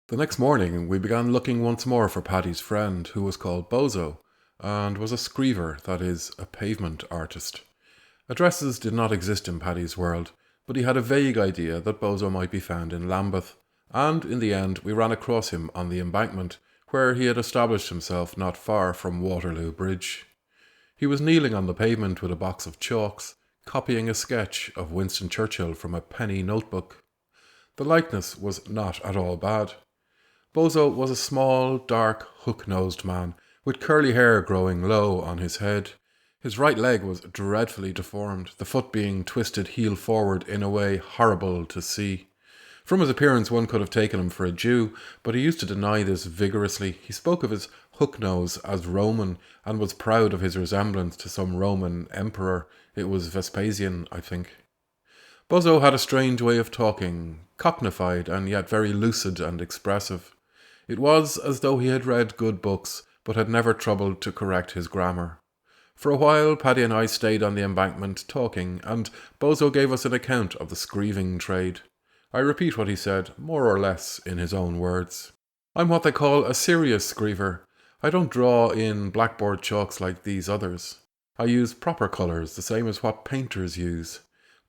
The next morning we began looking once more for Paddy's friend, who was called Bozo, and was a screever, that is, a pavement artist. Addresses did not exist in Paddy's world, but he had a vague idea that Bozo might be found in Lambeth, and in the end we ran across him on the embankment, where he had established himself not far from Waterloo Bridge. He was kneeling on the pavement with a box of chalks, copying a sketch of Winston Churchill from a penny notebook. The likeness was not at all bad. Bozo was a small, dark, hook-nosed man, with curly hair growing low on his head. His right leg was dreadfully deformed, the foot being twisted heel forward in a way horrible to see. From his appearance one could have taken him for a Jew, but he used to deny this vigorously. He spoke of his hook nose as Roman, and was proud of his resemblance to some Roman emperor. It was Vespasian, I think. Bozo had a strange way of talking, cockneyfied and yet very lucid and expressive. It was as though he had read good books, but had never troubled to correct his grammar. For a while Paddy and I stayed on the embankment talking, and Bozo gave us an account of the screeving trade. I repeat what he said, more or less in his own words. I'm what they call a serious screever. I don't draw in blackboard chalks like these others. I use proper colours, the same as what painters use.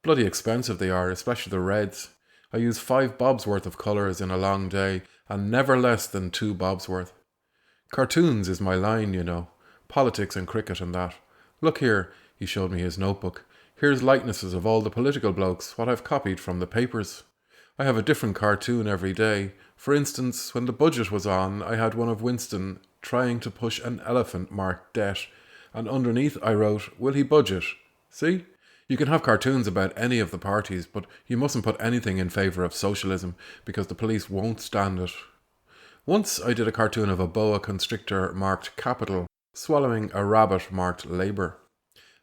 Bloody expensive they are, especially the reds. I use 5 bobs worth of colours in a long day, and never less than 2 bobs worth. Cartoons is my line, you know. Politics and cricket and that. Look here, he showed me his notebook. Here's likenesses of all the political blokes, what I've copied from the papers. I have a different cartoon every day. For instance, when the budget was on, I had one of Winston trying to push an elephant marked debt, and underneath I wrote, "Will he budget?" See? You can have cartoons about any of the parties, but you mustn't put anything in favour of socialism, because the police won't stand it. Once I did a cartoon of a boa constrictor marked capital, swallowing a rabbit marked labour.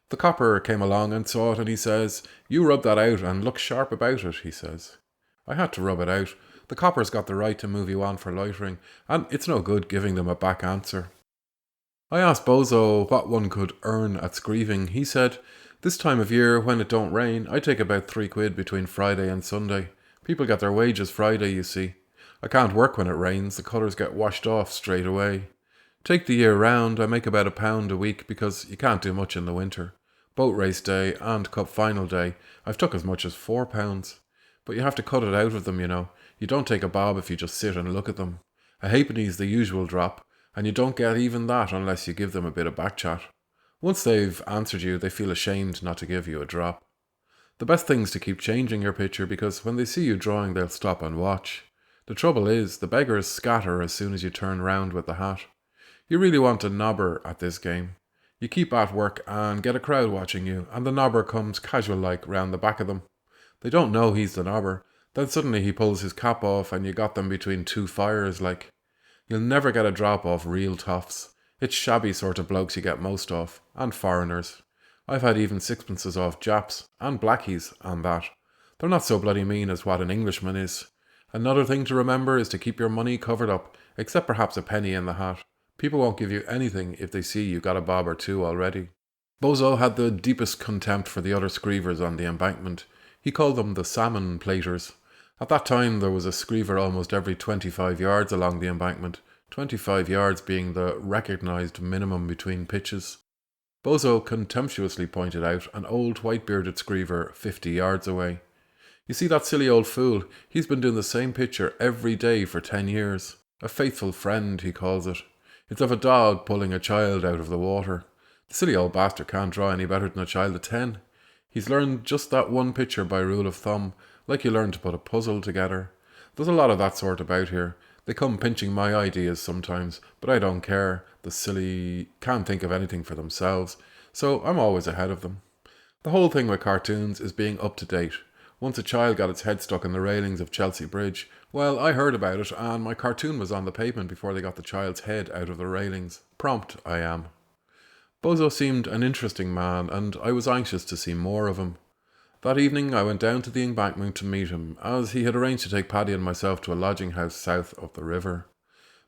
The copper came along and saw it, and he says, "You rub that out and look sharp about it," he says. I had to rub it out. The copper's got the right to move you on for loitering, and it's no good giving them a back answer. I asked Bozo what one could earn at screeving. He said, "This time of year, when it don't rain, I take about 3 quid between Friday and Sunday. People get their wages Friday, you see. I can't work when it rains, the colours get washed off straight away. Take the year round, I make about £1 a week, because you can't do much in the winter. Boat race day and cup final day, I've took as much as £4. But you have to cut it out of them, you know. You don't take a bob if you just sit and look at them. A halfpenny's the usual drop, and you don't get even that unless you give them a bit of back chat. Once they've answered you, they feel ashamed not to give you a drop. The best thing's to keep changing your picture, because when they see you drawing, they'll stop and watch. The trouble is, the beggars scatter as soon as you turn round with the hat. You really want a nobber at this game. You keep at work and get a crowd watching you, and the nobber comes casual-like round the back of them. They don't know he's the nobber. Then suddenly he pulls his cap off and you got them between 2 fires like. You'll never get a drop off real toffs. It's shabby sort of blokes you get most of, and foreigners. I've had even sixpences off Japs, and blackies, and that. They're not so bloody mean as what an Englishman is. Another thing to remember is to keep your money covered up, except perhaps a penny in the hat. People won't give you anything if they see you got a bob or 2 already. Bozo had the deepest contempt for the other screevers on the embankment. He called them the salmon platers. At that time there was a screever almost every 25 yards along the embankment, 25 yards being the recognised minimum between pitches. Bozo contemptuously pointed out an old white-bearded screever 50 yards away. You see that silly old fool? He's been doing the same picture every day for 10 years. A faithful friend, he calls it. It's of a dog pulling a child out of the water. The silly old bastard can't draw any better than a child of 10. He's learned just that one picture by rule of thumb, like you learn to put a puzzle together. There's a lot of that sort about here. They come pinching my ideas sometimes, but I don't care. The silly can't think of anything for themselves, so I'm always ahead of them. The whole thing with cartoons is being up to date. Once a child got its head stuck in the railings of Chelsea Bridge. Well, I heard about it, and my cartoon was on the pavement before they got the child's head out of the railings. Prompt, I am. Bozo seemed an interesting man, and I was anxious to see more of him. That evening I went down to the embankment to meet him, as he had arranged to take Paddy and myself to a lodging house south of the river.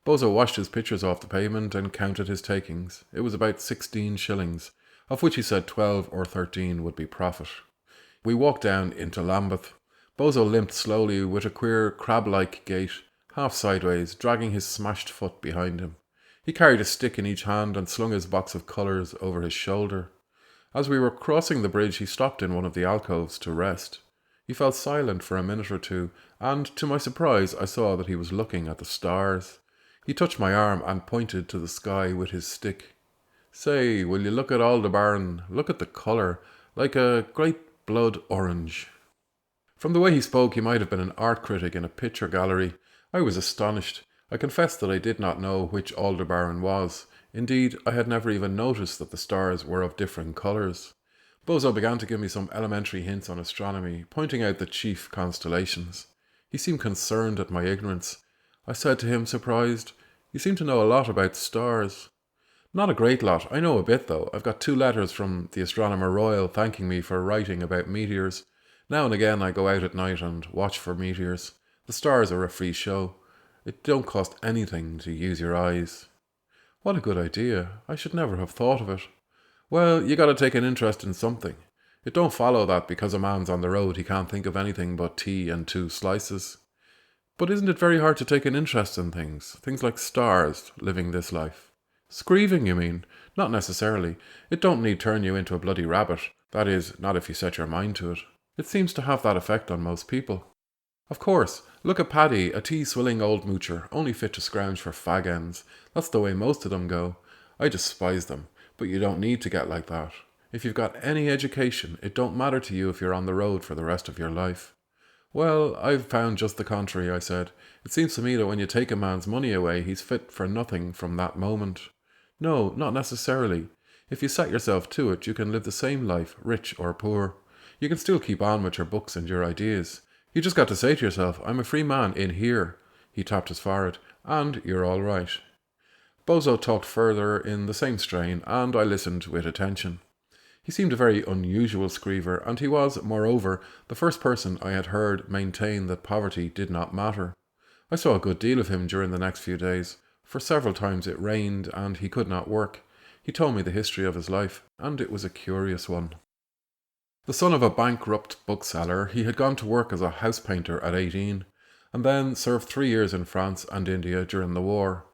Bozo washed his pictures off the pavement and counted his takings. It was about 16 shillings, of which he said 12 or 13 would be profit. We walked down into Lambeth. Bozo limped slowly with a queer crab-like gait, half sideways, dragging his smashed foot behind him. He carried a stick in each hand and slung his box of colours over his shoulder. As we were crossing the bridge, he stopped in one of the alcoves to rest. He fell silent for a minute or two, and to my surprise I saw that he was looking at the stars. He touched my arm and pointed to the sky with his stick. "Say, will you look at Aldebaran? Look at the colour, like a great blood orange." From the way he spoke, he might have been an art critic in a picture gallery. I was astonished. I confess that I did not know which Aldebaran was. Indeed, I had never even noticed that the stars were of different colours. Bozo began to give me some elementary hints on astronomy, pointing out the chief constellations. He seemed concerned at my ignorance. I said to him, surprised, "You seem to know a lot about stars." "Not a great lot. I know a bit, though. I've got 2 letters from the Astronomer Royal thanking me for writing about meteors. Now and again I go out at night and watch for meteors. The stars are a free show. It don't cost anything to use your eyes." What a good idea. I should never have thought of it. Well, you gotta take an interest in something. It don't follow that because a man's on the road he can't think of anything but tea and 2 slices. But isn't it very hard to take an interest in things? Things like stars, living this life. Screeving, you mean? Not necessarily. It don't need turn you into a bloody rabbit. That is, not if you set your mind to it. It seems to have that effect on most people. Of course, look at Paddy, a tea-swilling old moocher, only fit to scrounge for fag ends. That's the way most of them go. I despise them, but you don't need to get like that. If you've got any education, it don't matter to you if you're on the road for the rest of your life. Well, I've found just the contrary, I said. It seems to me that when you take a man's money away, he's fit for nothing from that moment. No, not necessarily. If you set yourself to it, you can live the same life, rich or poor. You can still keep on with your books and your ideas. You just got to say to yourself, "I'm a free man in here." He tapped his forehead. "And you're all right." Bozo talked further in the same strain, and I listened with attention. He seemed a very unusual screever, and he was, moreover, the first person I had heard maintain that poverty did not matter. I saw a good deal of him during the next few days, for several times it rained and he could not work. He told me the history of his life, and it was a curious one. The son of a bankrupt bookseller, he had gone to work as a house painter at 18, and then served 3 years in France and India during the war.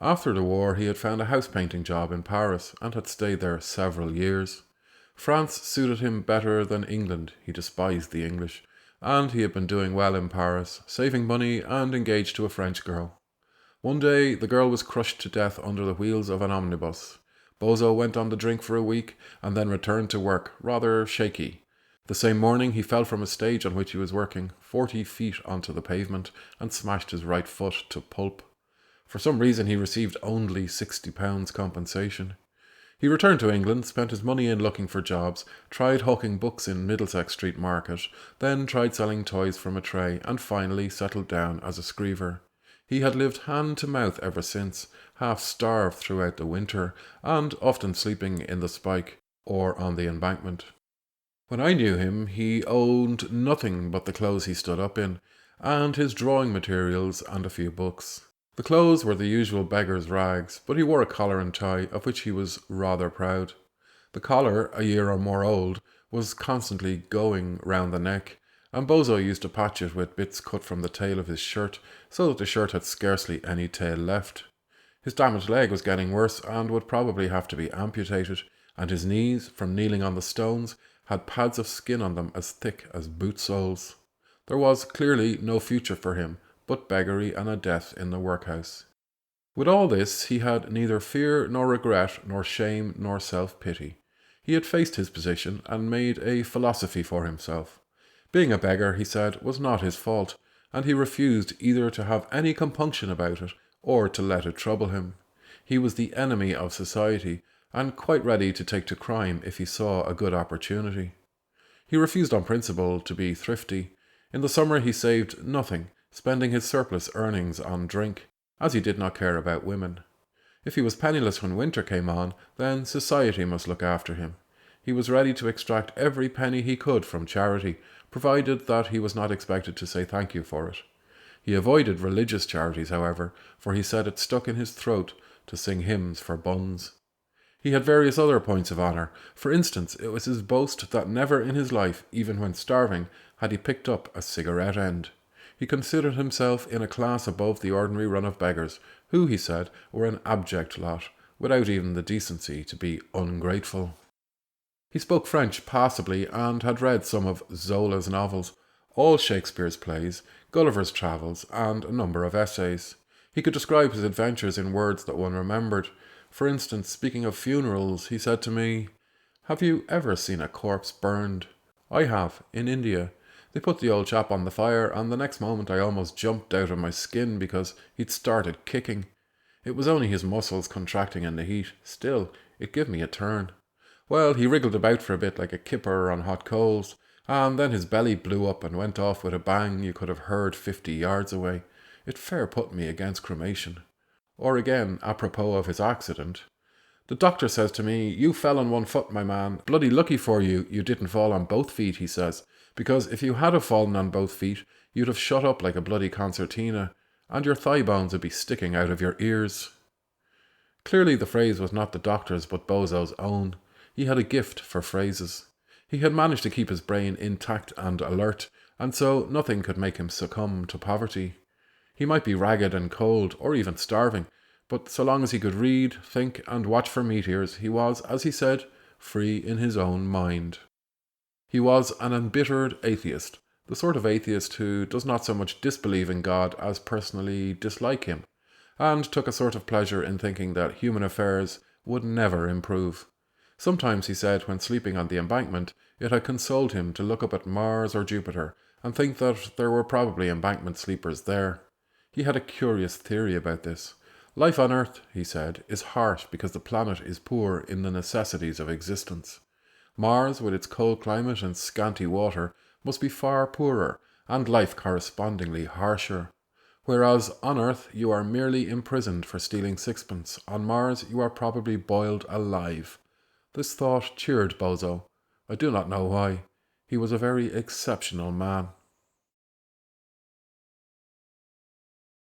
After the war, he had found a house painting job in Paris and had stayed there several years. France suited him better than England. He despised the English, and he had been doing well in Paris, saving money and engaged to a French girl. One day, the girl was crushed to death under the wheels of an omnibus. Bozo went on the drink for a week and then returned to work, rather shaky. The same morning he fell from a stage on which he was working 40 feet onto the pavement and smashed his right foot to pulp. For some reason he received only £60 compensation. He returned to England, spent his money in looking for jobs, tried hawking books in Middlesex Street Market, then tried selling toys from a tray, and finally settled down as a screever. He had lived hand to mouth ever since, half starved throughout the winter, and often sleeping in the spike or on the embankment. When I knew him, he owned nothing but the clothes he stood up in, and his drawing materials and a few books. The clothes were the usual beggar's rags, but he wore a collar and tie, of which he was rather proud. The collar, a year or more old, was constantly going round the neck, and Bozo used to patch it with bits cut from the tail of his shirt, so that the shirt had scarcely any tail left. His damaged leg was getting worse and would probably have to be amputated, and his knees, from kneeling on the stones, had pads of skin on them as thick as boot soles. There was clearly no future for him, but beggary and a death in the workhouse. With all this, he had neither fear nor regret nor shame nor self-pity. He had faced his position and made a philosophy for himself. Being a beggar, he said, was not his fault, and he refused either to have any compunction about it or to let it trouble him. He was the enemy of society, and quite ready to take to crime if he saw a good opportunity. He refused on principle to be thrifty. In the summer he saved nothing, spending his surplus earnings on drink, as he did not care about women. If he was penniless when winter came on, then society must look after him. He was ready to extract every penny he could from charity, provided that he was not expected to say thank you for it. He avoided religious charities, however, for he said it stuck in his throat to sing hymns for buns. He had various other points of honour. For instance, it was his boast that never in his life, even when starving, had he picked up a cigarette end. He considered himself in a class above the ordinary run of beggars, who, he said, were an abject lot, without even the decency to be ungrateful. He spoke French passably and had read some of Zola's novels, all Shakespeare's plays, Gulliver's Travels, and a number of essays. He could describe his adventures in words that one remembered. For instance, speaking of funerals, he said to me, "Have you ever seen a corpse burned? I have, in India. They put the old chap on the fire, and the next moment I almost jumped out of my skin because he'd started kicking. It was only his muscles contracting in the heat. Still, it gave me a turn. Well, he wriggled about for a bit like a kipper on hot coals, and then his belly blew up and went off with a bang you could have heard 50 yards away. It fair put me against cremation." Or again, apropos of his accident, "The doctor says to me, 'You fell on one foot, my man. Bloody lucky for you, you didn't fall on both feet,' he says, 'because if you had have fallen on both feet, you'd have shut up like a bloody concertina, and your thigh bones would be sticking out of your ears.'" Clearly the phrase was not the doctor's but Bozo's own. He had a gift for phrases. He had managed to keep his brain intact and alert, and so nothing could make him succumb to poverty. He might be ragged and cold, or even starving, but so long as he could read, think, and watch for meteors, he was, as he said, free in his own mind. He was an embittered atheist, the sort of atheist who does not so much disbelieve in God as personally dislike him, and took a sort of pleasure in thinking that human affairs would never improve. Sometimes, he said, when sleeping on the embankment, it had consoled him to look up at Mars or Jupiter and think that there were probably embankment sleepers there. He had a curious theory about this. Life on Earth, he said, is harsh because the planet is poor in the necessities of existence. Mars, with its cold climate and scanty water, must be far poorer, and life correspondingly harsher. Whereas on Earth you are merely imprisoned for stealing sixpence, on Mars you are probably boiled alive. This thought cheered Bozo. I do not know why. He was a very exceptional man.